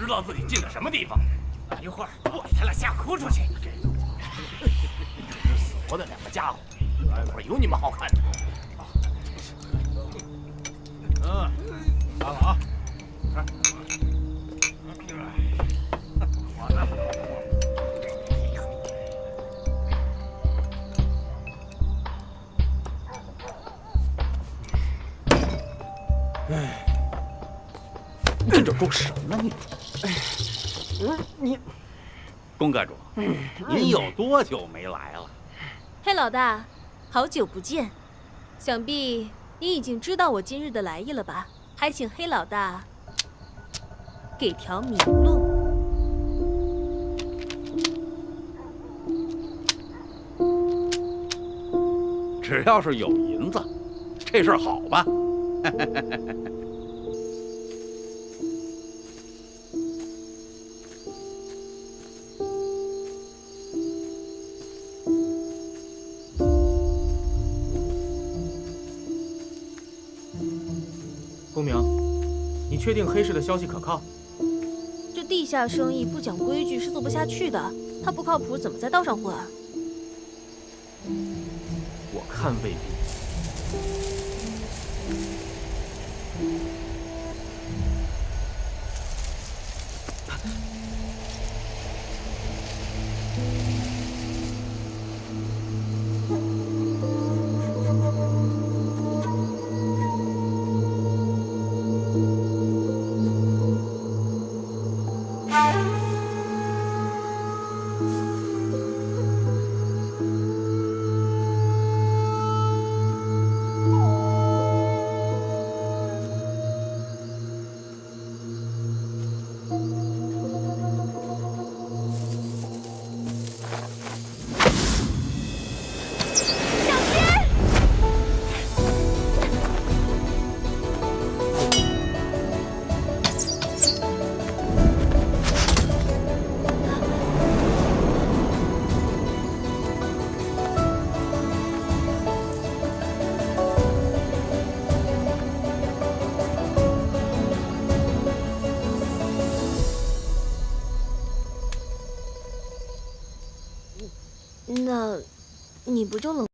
知道自己进了什么地方。一会儿我给他俩吓哭出去。这是死活的两个家伙，待会儿有你们好看的。看了啊！我的。 哎，你这够什么你？你，龚阁主，您有多久没来了？黑老大，好久不见，想必你已经知道我今日的来意了吧？还请黑老大给条明路。只要是有银子，这事儿好办。公明，你确定黑市的消息可靠？这地下生意不讲规矩是做不下去的，他不靠谱怎么在道上混啊？我看未必。那，你不就冷？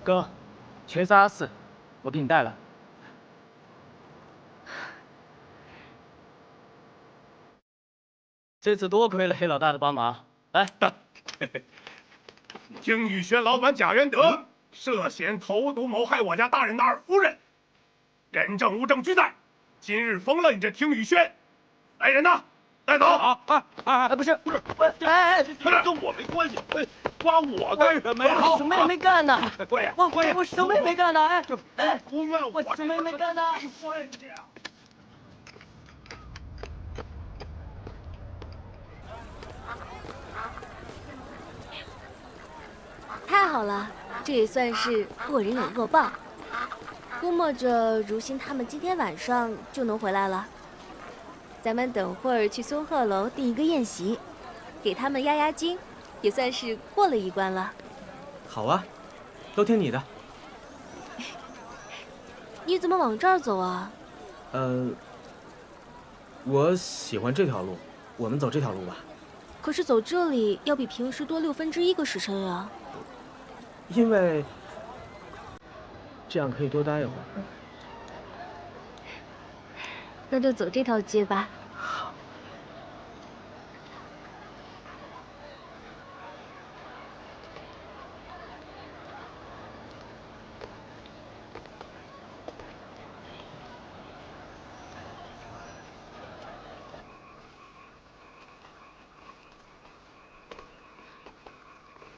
哥，全是阿四，我给你带了。这次多亏了黑老大的帮忙，来。听雨轩老板贾元德涉嫌投毒谋害我家大人的二夫人，人证物证俱在，今日封了你这听雨轩。来人呐，带走！不是，跟我没关系，抓我干什么呀？我什么也没干呢。跪呀！我什么也没干呢！哎，不问我什么也没干呢。太好了，这也算是恶人有恶报。估摸着如新他们今天晚上就能回来了。咱们等会儿去松鹤楼订一个宴席，给他们压压惊，也算是过了一关了。好啊，都听你的。你怎么往这儿走啊？我喜欢这条路，我们走这条路吧。可是走这里要比平时多1/6个时辰呀。因为这样可以多待一会儿。那就走这条街吧。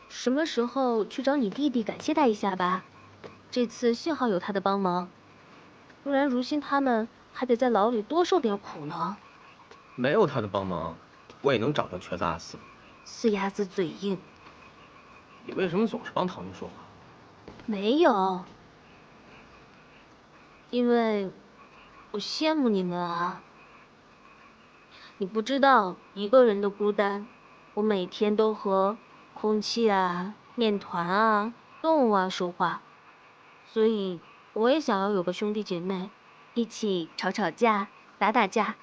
什么时候去找你弟弟感谢他一下吧？这次幸好有他的帮忙，不然如新他们还得在牢里多受点苦呢。没有他的帮忙，我也能找到瘸子阿四。死鸭子嘴硬。你为什么总是帮唐云说话？没有，因为我羡慕你们啊。你不知道一个人的孤单，我每天都和空气啊、面团啊、动物啊说话，所以我也想要有个兄弟姐妹，一起吵吵架、打打架。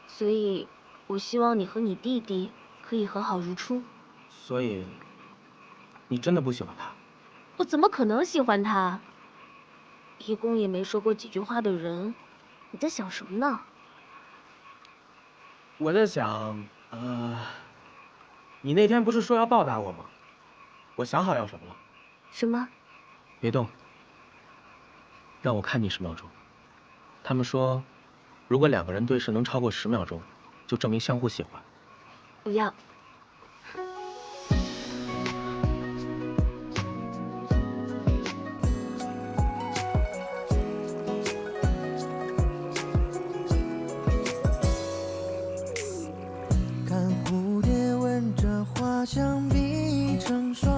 所以，我希望你和你弟弟可以和好如初。所以，你真的不喜欢他？我怎么可能喜欢他？一共也没说过几句话的人，你在想什么呢？我在想，你那天不是说要报答我吗？我想好要什么了。什么？别动，让我看你10秒钟。他们说，如果2个人对视能超过10秒钟，就证明相互喜欢。不要。看蝴蝶闻着花香碧成霜，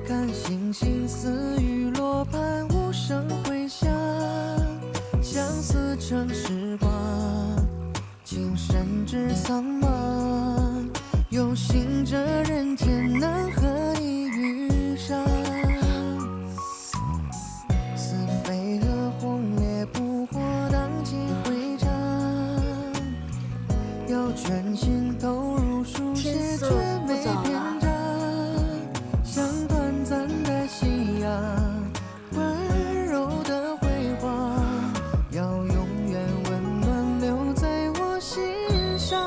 看星星似雨落般无声回响，相思成时光，情深至苍茫，有幸这人间能和你遇上。似飞蛾红烈扑火，荡气回肠，要全心投入书写，却没篇章，像短暂的夕阳，温柔的辉煌，要永远温暖留在我心上。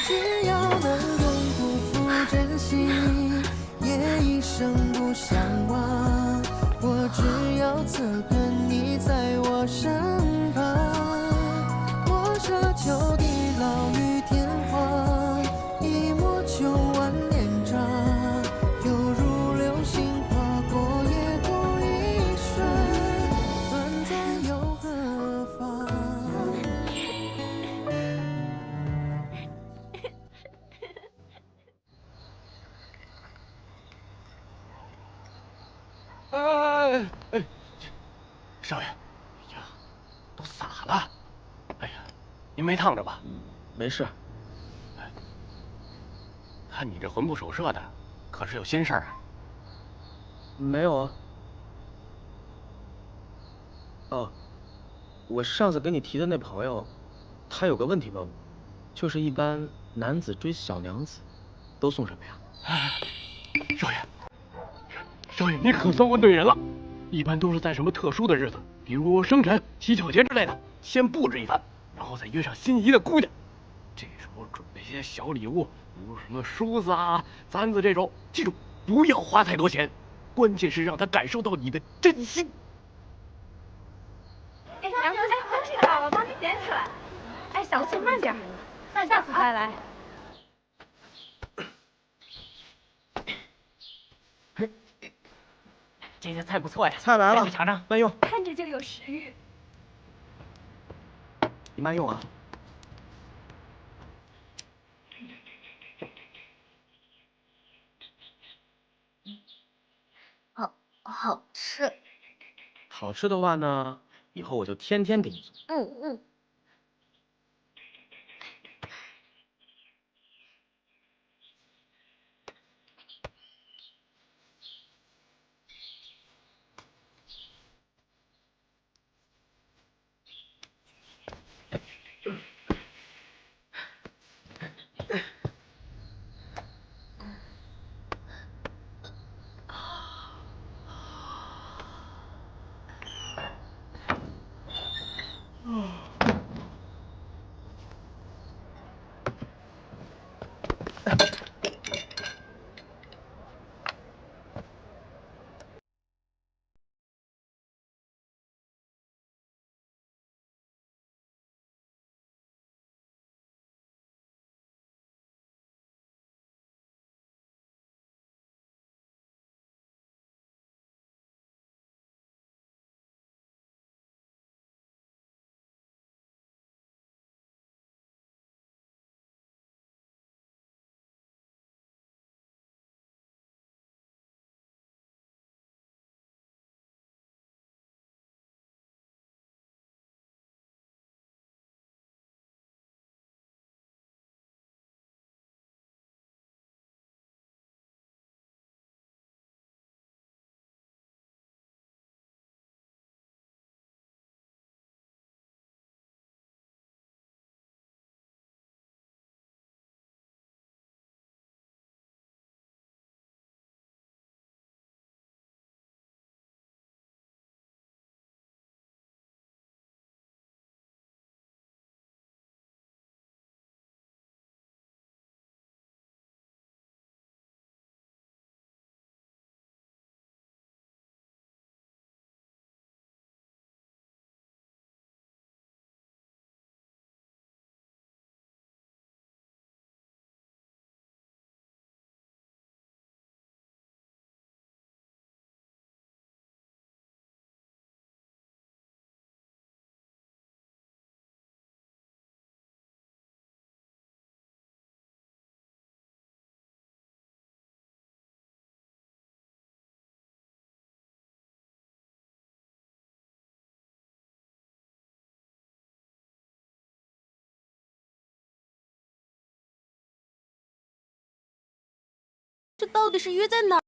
只要能永不负真心，也一生不相忘。我只要此刻你在我身旁，我奢求地老与天荒，一抹秋万年长，犹如流星划过夜空一瞬，短暂又何妨？少爷，哎呀，都洒了。哎呀，您没烫着吧？没事。哎，看你这魂不守舍的，可是有心事儿啊？没有啊。哦，我上次给你提的那朋友，他有个问题问我，就是一般男子追小娘子，都送什么呀？少爷，少爷，你可算问对人了。一般都是在什么特殊的日子，比如生辰、乞巧节之类的，先布置一番，然后再约上心仪的姑娘。这时候准备些小礼物，比如什么梳子啊、簪子这种。记住，不要花太多钱，关键是让他感受到你的真心。哎，东西到了，帮你捡起来。哎，小心慢点，那下次再来。这些菜不错呀，菜来了，尝尝，慢用。看着就有食欲。你慢用啊。好吃。好吃的话呢，以后我就天天给你做。嗯。这到底是约在哪？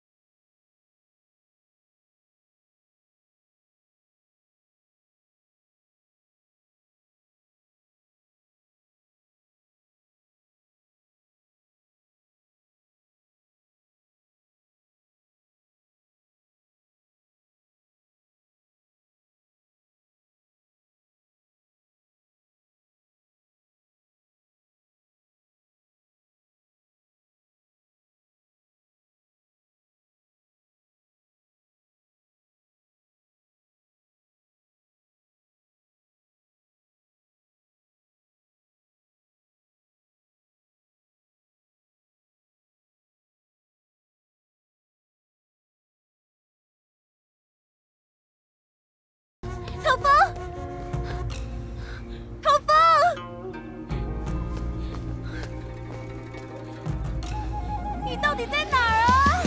你到底在哪儿啊？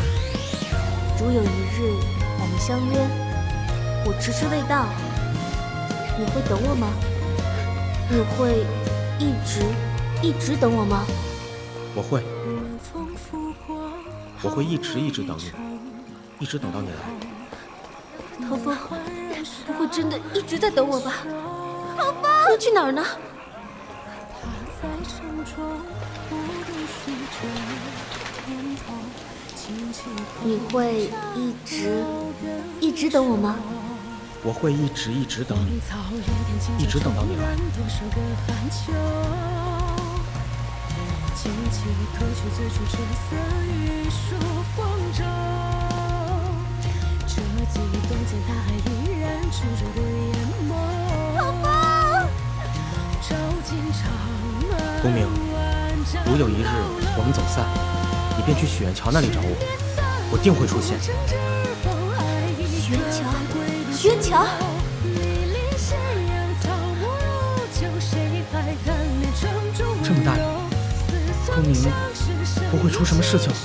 如有一日我们相约，我迟迟未到，你会等我吗？你会一直等我吗？我会，我会一直等你，一直等到你来。陶峰，不会真的一直在等我吧？陶峰，他去哪儿呢？你会一直等我吗？我会一直等你，一直等到你来。公明，如有一日我们走散，你便去许愿桥那里找我，我定会出现。许愿桥，许愿桥。这么大雨，公明不会出什么事情吧？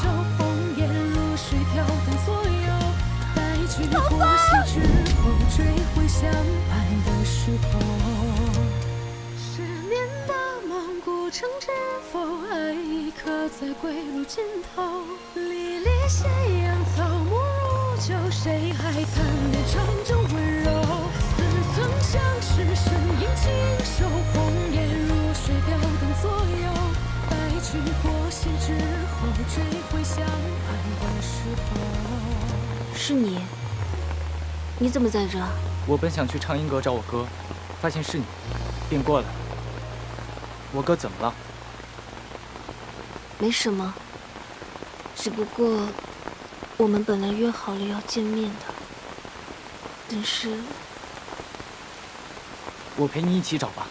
城知否？爱已刻在归路尽头。离离斜阳，草木如旧，谁还贪恋场中温柔？似曾相识，身影轻瘦，红颜如水，飘荡左右。白驹过隙之后，追回相伴的时候。是你？你怎么在这？我本想去畅音阁找我哥，发现是你，便过来。我哥怎么了？没什么，只不过我们本来约好了要见面的，但是……我陪你一起找吧。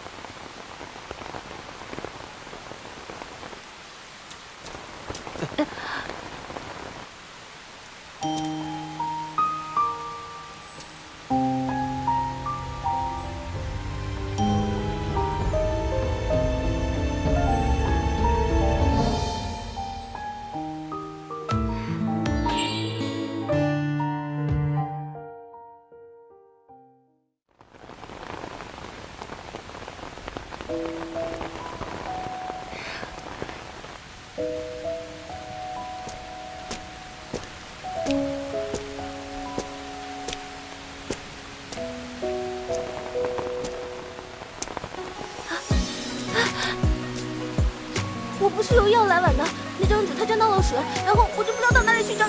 我不是有药来晚的，那张纸它沾到了水，然后我就不知道到哪里去找。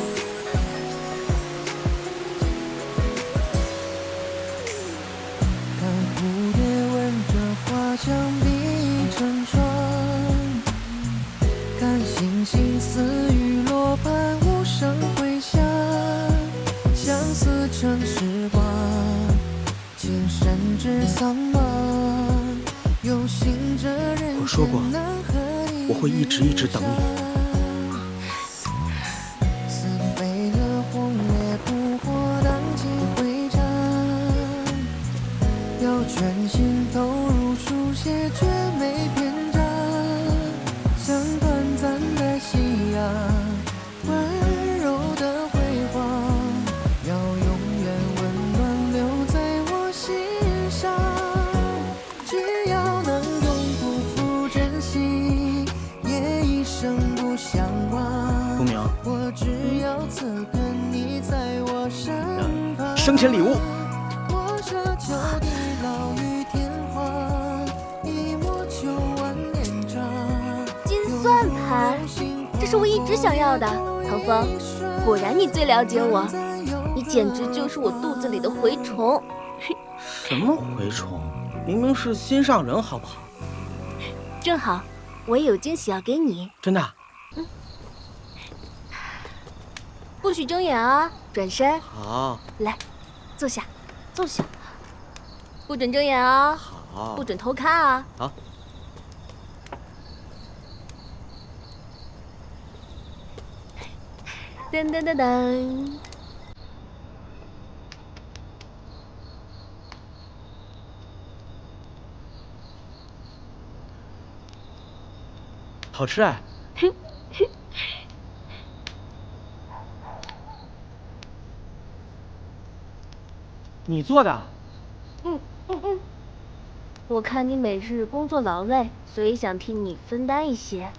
看蝴蝶吻着花香碧成霜，看星星似雨落般无声回响，相思成时光，情深至苍茫。有心这人我说过，我会一直等你。似飞蛾红叶扑火，荡气回肠。要全心投入书写，绝美篇章。像短暂的夕阳，温柔的辉煌，要永远温暖留在我心上。只要能永不负珍惜，也一生不相忘。公明，我只要此刻你在我身旁。生前礼物。我奢求地老于天荒，一抹秋晚年长。金算盘，这是我一直想要的。陶峰，果然你最了解我，你简直就是我肚子里的蛔虫。什么蛔虫？明明是心上人，好不好？正好，我也有惊喜要给你。真的？不许睁眼啊！转身。好。来，坐下，坐下。不准睁眼啊！好。不准偷看啊！好。噔噔噔噔。好吃哎。你做的？我看你每日工作劳累，所以想替你分担一些。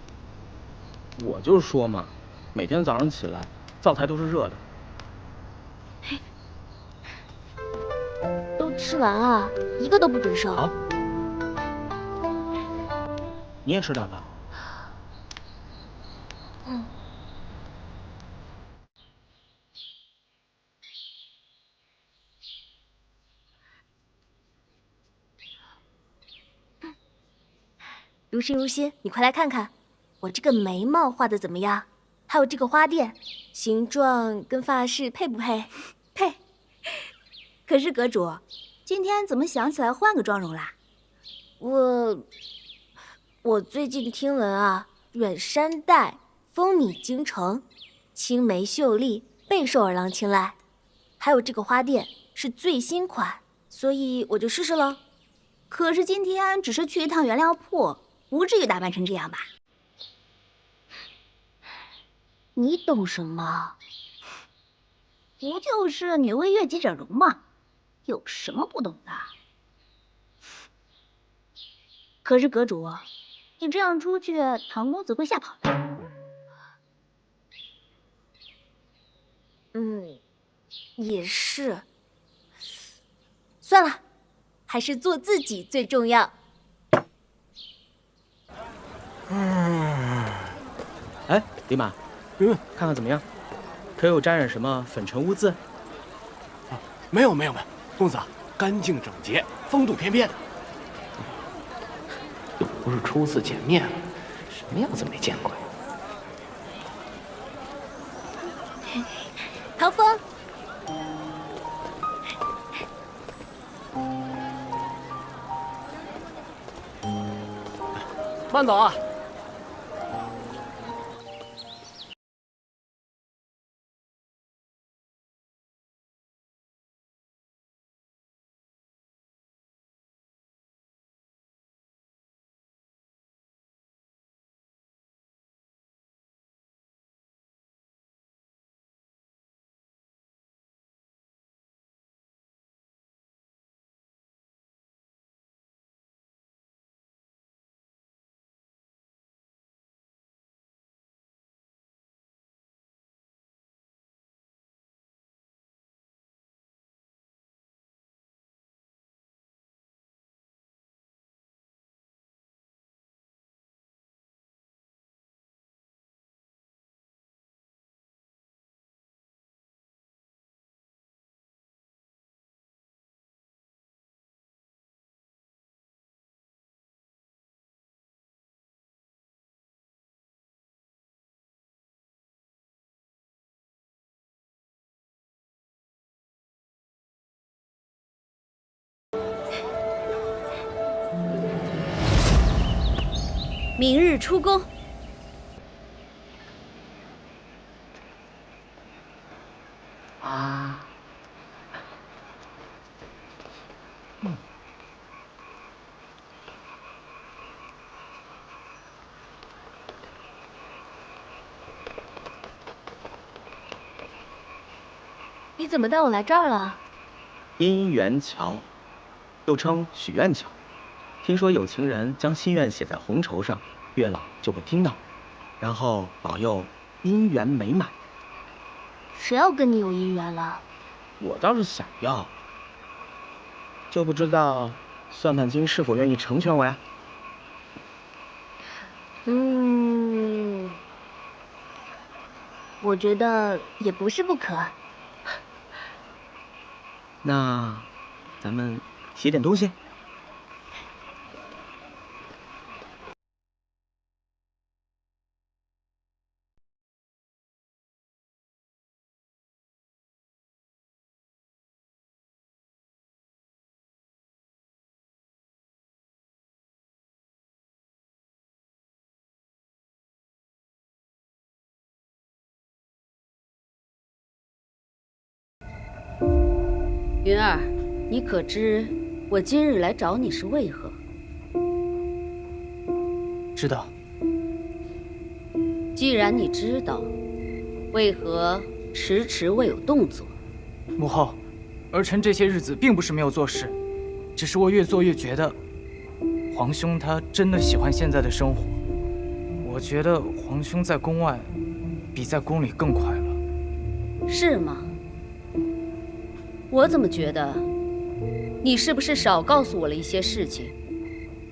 我就说嘛，每天早上起来，灶台都是热的。都吃完啊，一个都不准剩。好，你也吃点吧。嗯。如心如心，你快来看看，我这个眉毛画的怎么样？还有这个花钿，形状跟发饰配不配？配。可是阁主，今天怎么想起来换个妆容啦？我最近听闻啊，远山黛风靡京城，青梅秀丽，备受儿郎青睐。还有这个花钿是最新款，所以我就试试喽。可是今天只是去一趟原料铺，不至于打扮成这样吧？你懂什么？不就是女为悦己者容吗？有什么不懂的？可是阁主，你这样出去，唐公子会吓跑的。也是。算了，还是做自己最重要。哎，李马，看看怎么样？可有沾染什么粉尘污渍？没有，公子，干净整洁，风度翩翩。又不是初次见面，什么样子没见过呀？唐风，慢走啊！明日出宫。啊。你怎么带我来这儿了？姻缘桥，又称许愿桥。听说有情人将心愿写在红绸上，月老就会听到，然后保佑姻缘美满。谁要跟你有姻缘了？我倒是想要，就不知道算盘精是否愿意成全我呀？我觉得也不是不可。那咱们写点东西。云儿，你可知我今日来找你是为何？知道。既然你知道，为何迟迟未有动作？母后，儿臣这些日子并不是没有做事，只是我越做越觉得皇兄他真的喜欢现在的生活。我觉得皇兄在宫外比在宫里更快乐。是吗？我怎么觉得你是不是少告诉我了一些事情？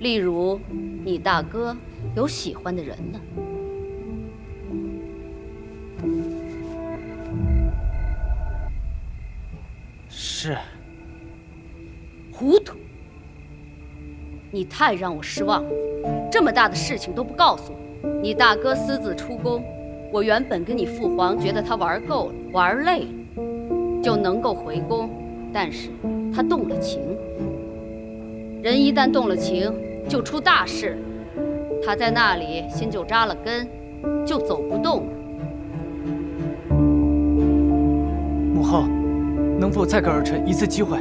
例如，你大哥有喜欢的人呢？是。糊涂！你太让我失望了，这么大的事情都不告诉我。你大哥私自出宫，我原本跟你父皇觉得他玩够了，玩累了，就能够回宫，但是他动了情。人一旦动了情，就出大事。他在那里心就扎了根，就走不动了。母后，能否再给儿臣一次机会？